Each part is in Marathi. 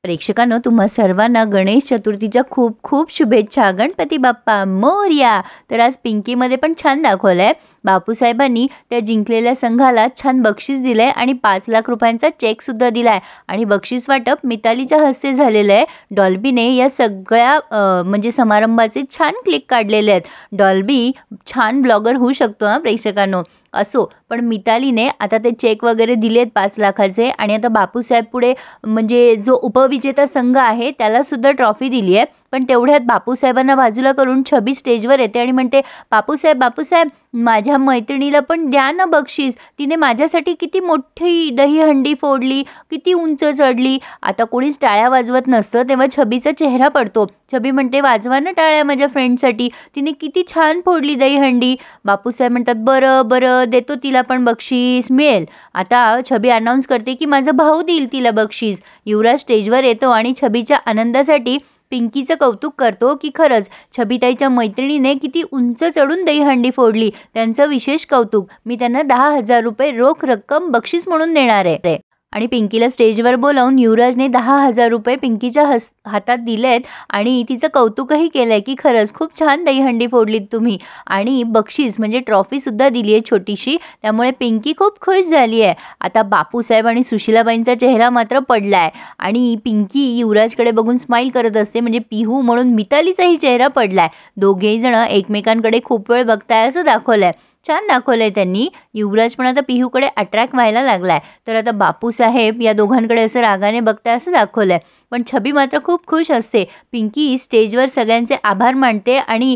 प्रेक्षकांनो, तुम्हा सर्वांना गणेश चतुर्थीच्या खूप खूप शुभेच्छा. गणपती बाप्पा मोरया. तर आज पिंकीमध्ये पण छान दाखवलंय. बापूसाहेबांनी त्या जिंकलेल्या संघाला छान बक्षीस दिलंय आणि 5 लाख रुपयांचा चेक सुद्धा दिलाय आणि बक्षीस वाटप मितालीच्या हस्ते झालेलं आहे. डॉल्बीने या सगळ्या म्हणजे समारंभाचे छान क्लिक काढलेले आहेत. डॉल्बी छान ब्लॉगर होऊ शकतो हा प्रेक्षकांनो. असो, पण मितालीने आता ते चेक वगैरे दिलेत 5 लाखाचे आणि आता बापूसाहेब पुढे म्हणजे जो उपविजेता संघ आहे त्याला सुद्धा ट्रॉफी दिली आहे. पण तेवढ्यात बापूसाहेबांना बाजूला करून छबी स्टेजवर येते आणि म्हणते, बापूसाहेब बापूसाहेब, माझ्या मैत्रिणीला पण द्या ना बक्षीस. तिने माझ्यासाठी किती मोठी दहीहंडी फोडली, किती उंच चढली. आता कोणीच टाळ्या वाजवत नसतं तेव्हा छबीचा चेहरा पडतो. छबी म्हणते, वाजवा ना टाळ्या माझ्या फ्रेंडसाठी, तिने किती छान फोडली दहीहंडी. बापूसाहेब म्हणतात, बरं बरं देतो, तिला पण बक्षीस मिळेल. आता छबी अनाऊन्स करते की माझा भाऊ देईल तिला बक्षीस. युवराज स्टेजवर येतो आणि छबीच्या आनंदासाठी पिंकीचं कौतुक करतो की खरंच छबीताईच्या मैत्रिणीने किती उंच चढून दहीहंडी फोडली. त्यांचं विशेष कौतुक. मी त्यांना 10,000 रुपये रोख रक्कम बक्षीस म्हणून देणार आहे. आणि पिंकीला स्टेजवर बोलावून युवराजने 10,000 रुपये पिंकीच्या हातात दिलेत आणि तिचं कौतुकही केलं आहे की खरंच खूप छान दहीहंडी फोडलीत तुम्ही. आणि बक्षीस म्हणजे ट्रॉफीसुद्धा दिली आहे छोटीशी. त्यामुळे पिंकी खूप खुश झाली आहे. आता बापूसाहेब आणि सुशीलाबाईंचा चेहरा मात्र पडला आहे आणि पिंकी युवराजकडे बघून स्माईल करत असते. म्हणजे पिहू म्हणून मितालीचाही चेहरा पडला आहे. दोघेही जण एकमेकांकडे खूप वेळ बघताय असं दाखवलं आहे. छान दाखवलंय त्यांनी. युवराज पण आता पिहूकडे अट्रॅक्ट व्हायला लागलाय. तर आता बापूसाहेब या दोघांकडे असं रागाने बघताय असं दाखवलंय. पण छबी मात्र खूप खुश असते. पिंकी स्टेजवर सगळ्यांचे आभार मानते आणि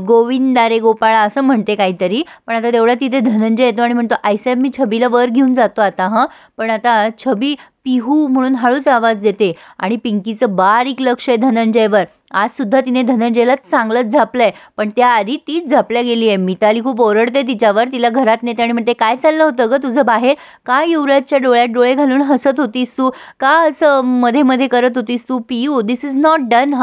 गोविंदा रे गोपाळा असं म्हणते काहीतरी. पण आता तेवढा तिथे धनंजय येतो आणि म्हणतो, आईसाहेब मी छबीला वर घेऊन जातो आता. पण आता छबी पिहू म्हणून हळूच आवाज देते आणि पिंकीचं बारीक लक्ष आहे धनंजयवर. आज सुद्धा तिने धनंजयला चांगलंच झापलंय, पण त्याआधी तीच झापल्या गेली आहे. मिताली खूप ओरडते तिच्यावर. तिला घरात नेते आणि म्हणते, काय चाललं होतं ग तुझं बाहेर? का युवराजच्या डोळ्यात डोळे घालून हसत होतीस तू? का असं मध्ये मध्ये करत होतीस तू? पियू, दिस इज नॉट डन.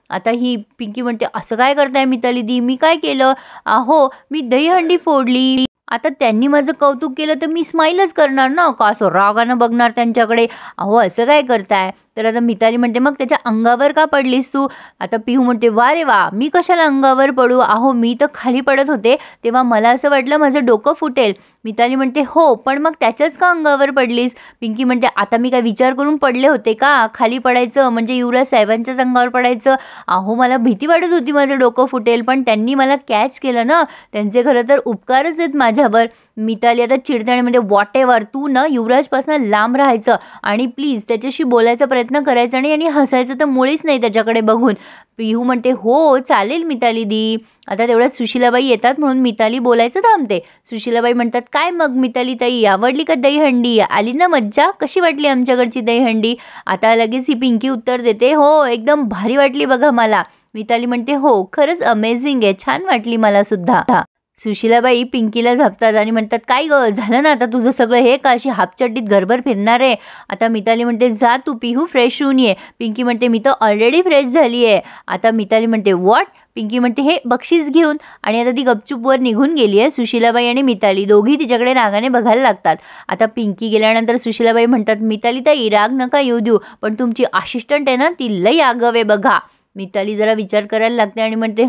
आता ही पिंकी म्हणते, असं काय करताय मिताली दी? मी काय केलं? अहो मी दहीहंडी फोडली. आता त्यांनी माझं कौतुक केलं तर मी स्माईलच करणार ना, का असं रागानं बघणार त्यांच्याकडे? अहो असं काय करताय? तर आता मिताली म्हणते, मग त्याच्या अंगावर का पडलीस तू? आता पिहू म्हणते, वा रे वा, मी कशाला अंगावर पडू? अहो मी तर खाली पडत होते तेव्हा मला असं वाटलं माझं डोकं फुटेल. मिताली म्हणते, हो पण मग त्याच्याच का अंगावर पडलीस? पिंकी म्हणते, आता मी काय विचार करून पडले होते का खाली पडायचं म्हणजे युवराज साहेबांच्याच अंगावर पडायचं? अहो मला भीती वाटत होती माझं डोकं फुटेल, पण त्यांनी मला कॅच केलं ना. त्यांचे खरं तर उपकारच आहेत माझ्यावर. मिताली आता चिडते म्हणजे व्हॉट एव्हर, तू ना युवराजपासून लांब राहायचं आणि प्लीज त्याच्याशी बोलायचा प्रयत्न करायचा नाही आणि हसायचं तर मुळीच नाही त्याच्याकडे बघून. पिहू म्हणते, हो चालेल मिताली दी. आता तेवढ्यात सुशीलाबाई येतात म्हणून मिताली बोलायचं थांबते. सुशीलाबाई म्हणतात, काय मग मिताली ताई, आवडली का दहीहंडी? आली ना मज्जा? कशी वाटली आमच्याकडची दहीहंडी? आता लगेच ही पिंकी उत्तर देते, हो एकदम भारी वाटली बघा मला. मिताली म्हणते, हो खरंच अमेझिंग आहे, छान वाटली मला सुद्धा. सुशीलाबाई पिंकीला झापतात आणि म्हणतात, काय ग झालं ना आता तुझं सगळं हे का अशी हापचड्डीत घरभर फिरणार आहे? आता मिताली म्हणते, जा तू पिहू फ्रेश होऊन ये. पिंकी म्हणते, मी तर ऑलरेडी फ्रेश झाली आहे. आता मिताली म्हणते, व्हॉट? पिंकी म्हणते, हे बक्षीस घेऊन. आणि आता ती गपचूपवर निघून गेली आहे. सुशीलाबाई आणि मिताली दोघी तिच्याकडे रागाने बघायला लागतात. आता पिंकी गेल्यानंतर सुशीलाबाई म्हणतात, मिताली ताई राग नका येऊ देऊ, पण तुमची असिस्टंट आहे ना ती लई आगाव आहे बघा. मिताली जरा विचार करायला लागते आणि म्हणते,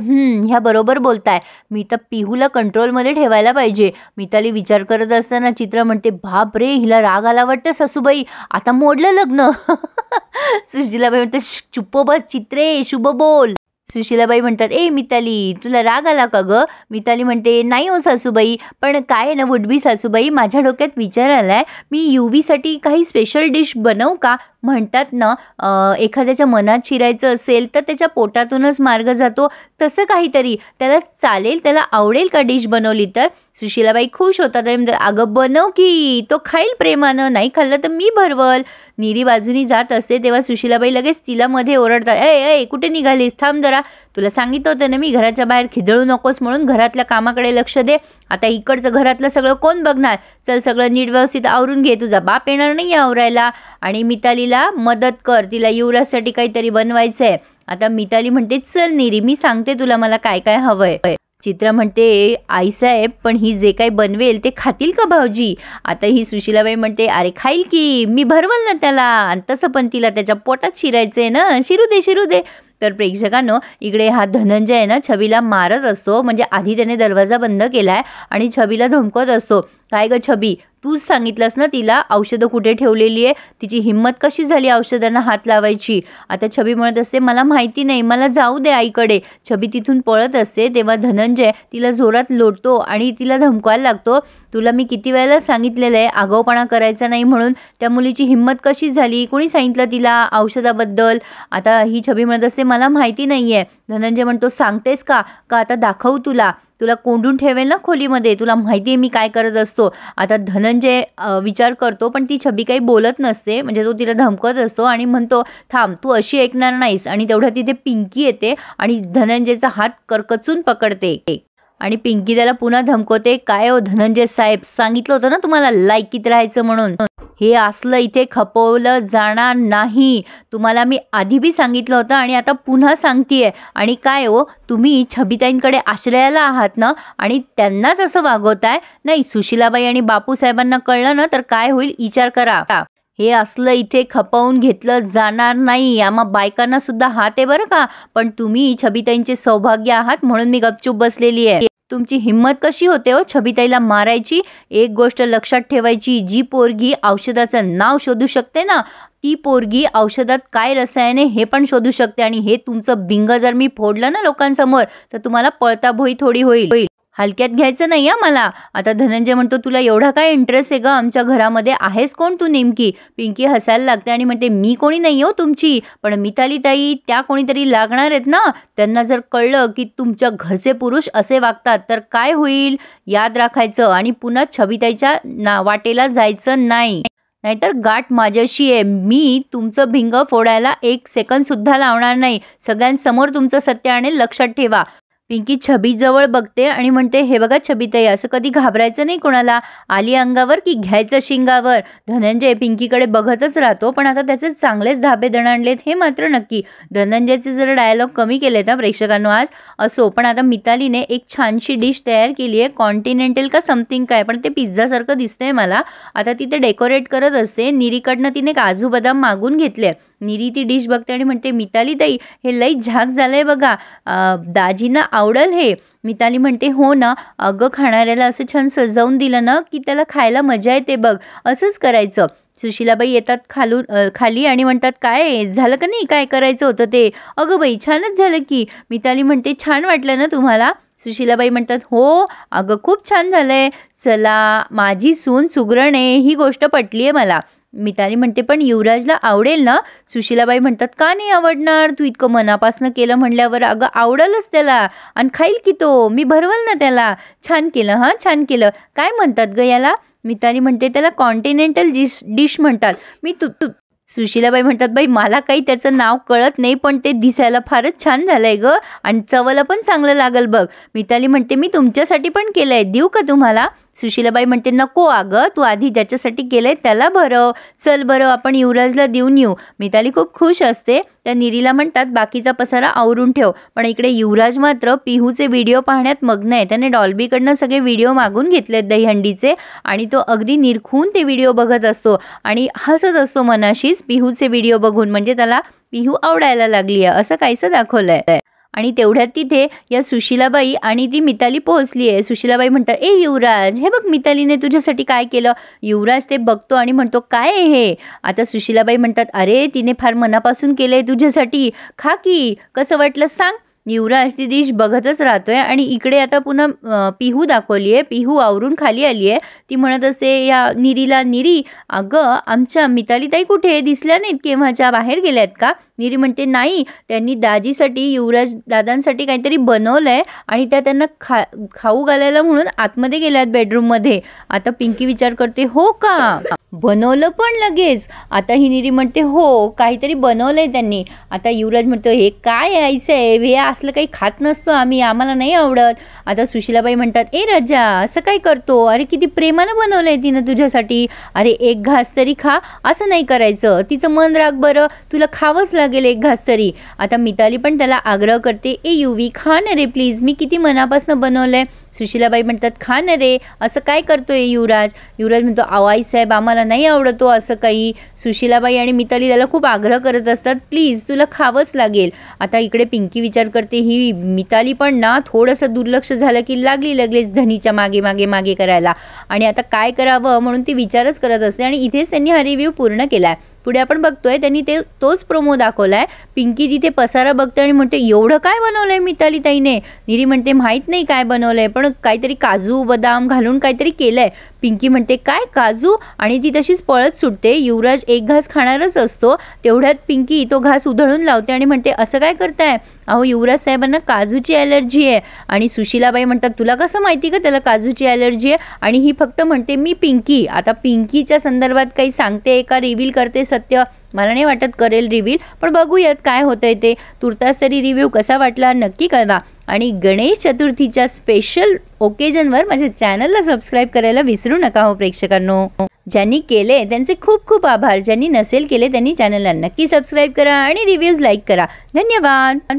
ह्या बरोबर बोलताय, मी तर पिहूला कंट्रोलमध्ये ठेवायला पाहिजे. मिताली विचार करत असताना चित्रा म्हणते, बाप रे हिला राग आला वाटतं सासूबाई, आता मोडलं लग्न. सुशीलाबाई म्हणते, चुप्प बस चित्रे, शुभ बोल. सुशीलाबाई म्हणतात, ए मिताली तुला राग आला का ग? मिताली म्हणते, नाही हो सासूबाई, पण काय आहे ना वुडबी सासूबाई, माझ्या डोक्यात विचार आलाय, मी युवीसाठी काही स्पेशल डिश बनवू का? म्हणतात ना एखाद्याच्या मनात शिरायचं असेल तर त्याच्या पोटातूनच मार्ग जातो, तसं काहीतरी. त्याला चालेल, त्याला आवडेल का डिश बनवली तर? सुशीलाबाई खुश होतात आणि म्हणतात, अगं बनव की, तो खाईल प्रेमानं, नाही खाल्लं तर मी भरवल. नीरी बाजूनी जात असते तेव्हा सुशीलाबाई लगेच तिला मध्ये ओरडतात, ए कुठे निघालीस, थांब जरा, तुला सांगितलं होतं ना मी घराच्या बाहेर खिदळू नकोस म्हणून, घरातल्या कामाकडे लक्ष दे. आता इकडचं घरातलं सगळं कोण बघणार? चल सगळं नीट व्यवस्थित आवरून घे, तुझा बाप येणार नाही आवरायला. आणि मितालीला मदत कर, तिला युवराजसाठी काहीतरी बनवायचं आहे. आता मिताली म्हणते, चल नीरी मी सांगते तुला मला काय काय हवंय. चित्रा म्हणते आईसाहेब पण ही जे काही बनवेल ते खातील का भाऊजी? आता ही सुशीलाबाई म्हणते अरे खाईल की, मी भरवल ना त्याला, आणि तसं पण तिला त्याच्या पोटात शिरायचंय ना, शिरू दे शिरू दे. तर प्रेक्षकांनो इकडे हा धनंजय आहे ना छबीला मारत असतो. म्हणजे आधी त्याने दरवाजा बंद केलाय आणि छबीला धमकवत असतो, काय ग छबी, तूच सांगितलंस ना तिला औषधं कुठे ठेवलेली आहे, तिची हिंमत कशी झाली औषधांना हात लावायची? आता छबी म्हणत असते मला माहिती नाही, मला जाऊ दे आईकडे. छबी तिथून पळत असते तेव्हा धनंजय तिला जोरात लोटतो आणि तिला धमकवायला लागतो, तुला मी किती वेळेला सांगितलेलं आहे आगाऊपणा करायचा नाही म्हणून, त्या मुलीची हिंमत कशी झाली, कोणी सांगितलं तिला औषधाबद्दल? आता ही छबी म्हणत असते मला माहिती नाही आहे. धनंजय म्हणतो सांगतेस का आता दाखवू तुला, तुला कोंडून ठेवेल ना खोलीमध्ये, तुला माहिती आहे मी काय करत असतो. आता धनंजय विचार करतो पण ती छबी काही बोलत नसते. म्हणजे तो तिला धमकत असतो आणि म्हणतो थांब तू अशी ऐकणार नाहीस. आणि तेवढ्या तिथे पिंकी येते आणि धनंजयचा हात करकचून पकडते आणि पिंकी त्याला पुन्हा धमकवते, काय हो धनंजय साहेब, सांगितलं होतं ना तुम्हाला लायकीत राहायचं म्हणून, हे असलं इथे खपवलं जाणार नाही. तुम्हाला मी आधी बी सांगितलं होतं आणि आता पुन्हा सांगतेय. आणि काय हो तुम्ही छबिताईंकडे आश्रयाला आहात ना आणि त्यांनाच असं वागवताय? नाही, सुशीलाबाई आणि बापूसाहेबांना कळलं ना तर काय होईल विचार करा. हे असलं इथे खपवून घेतलं जाणार नाही. आम्हा बायकांना सुद्धा हात आहे बरं का, पण तुम्ही छबिताईंचे सौभाग्य आहात म्हणून मी गपचूप बसलेली आहे. तुमची हिंमत कशी होते हो छबिताईला मारायची? एक गोष्ट लक्षात ठेवायची, जी पोरगी औषधाचं नाव शोधू शकते ना ती पोरगी औषधात काय रसायने हे पण शोधू शकते. आणि हे तुमचं बिंग जर मी फोडलं ना लोकांसमोर तर तुम्हाला पळता भोई थोडी होईल. हलक्यात घ्यायचं नाही मला. आता धनंजय म्हणतो तुला एवढा काय इंटरेस्ट आहे ग आमच्या घरामध्ये, आहेस कोण तू नेमकी? पिंकी हसायला लागते आणि म्हणते मी कोणी नाही हो तुमची, पण मिताली ताई त्या कोणीतरी लागणार आहेत ना. त्यांना जर कळलं की तुमच्या घरचे पुरुष असे वागतात तर काय होईल याद राखायचं आणि पुन्हा छबिताईच्या वाटेला जायचं नाही, नाहीतर गाठ माझ्याशी आहे. मी तुमचं भिंग फोडायला 1 सेकंद सुद्धा लावणार नाही. सगळ्यांसमोर तुमचं सत्य आणेल, लक्षात ठेवा. पिंकी छबीजवळ बघते आणि म्हणते हे बघा छबिताई, असं कधी घाबरायचं नाही कोणाला, आली अंगावर की घ्यायचं शिंगावर. धनंजय पिंकीकडे बघतच राहतो पण आता त्याचे चांगलेच धाबे दणाणलेत हे मात्र नक्की. धनंजयचे जर डायलॉग कमी केलेत ना प्रेक्षकांनो आज, असो पण आता मितालीने एक छानशी डिश तयार केली आहे, कॉन्टिनेंटल का समथिंग काय, पण ते पिझ्झासारखं दिसतंय मला. आता ती ते डेकोरेट करत असते. निरीकडनं तिने काजू बदाम मागून घेतले. निरी ती डिश बघते आणि म्हणते मिताली ताई हे लई झाक झालंय बघा, दाजींना आवडल हे. मिताली म्हणते हो ना, अगं खाणाऱ्याला असं छान सजवून दिलं ना की त्याला खायला मजा येते बघ, असंच करायचं. सुशीलाबाई येतात खाली आणि म्हणतात काय झालं का नाही, काय करायचं होतं ते? अगं बाई छानच झालं की. मिताली म्हणते छान वाटलं ना तुम्हाला? सुशीलाबाई म्हणतात हो अगं खूप छान झालंय, चला माझी सून सुगरण ही गोष्ट पटली आहे मला. मिताली म्हणते पण युवराजला आवडेल ना? सुशीलाबाई म्हणतात का नाही आवडणार, तू इतकं मनापासनं केलं म्हणल्यावर अगं आवडलच त्याला आणि खाईल की तो, मी भरवल ना त्याला. छान केलं हां, छान केलं. काय म्हणतात ग याला? मिताली म्हणते त्याला कॉन्टिनेंटल डिश म्हणतात. सुशीलाबाई म्हणतात बाई मला काही त्याचं नाव कळत नाही पण ते दिसायला फारच छान झालंय ग आणि चवला पण चांगलं लागल बघ. मिताली म्हणते मी तुमच्यासाठी पण केलंय, देऊ का तुम्हाला? सुशीलाबाई म्हणते नको अगं, तू आधी ज्याच्यासाठी केलंय त्याला भरव, चल बरं आपण युवराजला देऊन येऊ. मिताली खूप खुश असते. त्या निरीला म्हणतात बाकीचा पसारा आवरून ठेव. पण इकडे युवराज मात्र पिहूचे व्हिडिओ पाहण्यात मग्न आहे. त्याने डॉल्बीकडनं सगळे व्हिडिओ मागून घेतलेत दहीहंडीचे आणि तो अगदी निरखून ते व्हिडिओ बघत असतो आणि हसत असतो मनाशीच पिहूचे व्हिडिओ बघून. म्हणजे त्याला पिहू आवडायला लागली आहे असं काहीसं दाखवलंय. आणि तेवढ्यात तिथे या सुशीलाबाई आणि ती मिताली पोहोचली आहे. सुशीलाबाई म्हणतात ए युवराज हे बघ मितालीने तुझ्यासाठी काय केलं. युवराज ते बघतो आणि म्हणतो काय आहे हे? आता सुशीलाबाई म्हणतात अरे तिने फार मनापासून केलंय तुझ्यासाठी, खा की, कसं वाटलं सांग. युवराज ती डिश बघतच राहतोय आणि इकडे आता पुन्हा पिहू दाखवली आहे. पिहू आवरून खाली आली आहे. ती म्हणत असते या निरीला, निरी अगं आमच्या मितालीताई कुठे दिसल्या नाहीत, केव्हाच्या बाहेर गेल्यात का? निरी म्हणते नाही, त्यांनी दाजीसाठी युवराज दादांसाठी काहीतरी बनवलंय आणि त्या त्यांना खाऊ घालायला म्हणून आतमध्ये गेल्यात बेडरूममध्ये. आता पिंकी विचार करते हो का, बनवलं पण लगेच. आता ही निरी म्हणते हो काहीतरी बनवलंय त्यांनी. आता युवराज म्हणतो हे काय आहे साहेब, हे असलं काही खात नसतो आम्ही, आम्हाला नाही आवडत. आता सुशीलाबाई म्हणतात ए राजा असं काय करतो, अरे किती प्रेमानं बनवलंय तिनं तुझ्यासाठी, अरे एक घास तरी खा, असं नाही करायचं, तिचं मन राख बरं, तुला खावंच लागेल एक घास तरी. आता मिताली पण त्याला आग्रह करते ए युवी खा ना रे प्लीज, मी किती मनापासून बनवलंय. सुशीलाबाई म्हणतात खा ना रे, असं काय करतोय युवराज. युवराज म्हणतो आई साहेब आम्हाला नाही आवडतो असं काही. सुशीलाबाई आणि मिताली त्याला खूप आग्रह करत असतात प्लीज तुला खावंच लागेल. आता इकडे पिंकी विचार करते ही मिताली पण ना थोडंसं दुर्लक्ष झालं की लागली लगेच धनीच्या मागे मागे मागे करायला, आणि आता काय करावं म्हणून ती विचारच करत असते. आणि इथेच त्यांनी हा रिव्ह्यू पूर्ण केलाय. पुढे आपण बघतोय त्यांनी तोच प्रोमो दाखवलाय. पिंकी तिथे पसारा बघते आणि म्हणते एवढं काय बनवलंय मिताली ताईने. निरी म्हणते माहीत नाही काय बनवलंय, पण काहीतरी काजू बदाम घालून काहीतरी केलंय. पिंकी म्हणते काय काजू, आणि ती तशीच पळत सुटते. युवराज एक घास खाणारच असतो, तेवढ्यात पिंकी तो घास उधळून लावते आणि म्हणते असं काय करताय, अहो युवराज साहेबांना काजूची ॲलर्जी आहे. आणि सुशीलाबाई म्हणतात तुला कसं माहिती का त्याला काजूची ॲलर्जी आहे. आणि ही फक्त म्हणते मी पिंकी. आता पिंकीच्या संदर्भात काही सांगते का रिव्हील करते सत्य, मला नाही वाटत करेल रिव्हील, पण बघूयात काय होतंय ते. तुर्तास तरी रिव्ह्यू कसा वाटला नक्की कळवा. आणि गणेश चतुर्थीच्या स्पेशल ओकेजनवर माझ्या चॅनलला सबस्क्राईब करायला विसरू नका हो प्रेक्षकांनो. ज्यांनी केले त्यांचे खूप खूप आभार, ज्यांनी नसेल केले त्यांनी चॅनलला नक्की सबस्क्राईब करा आणि रिव्ह्यूज लाईक करा. धन्यवाद.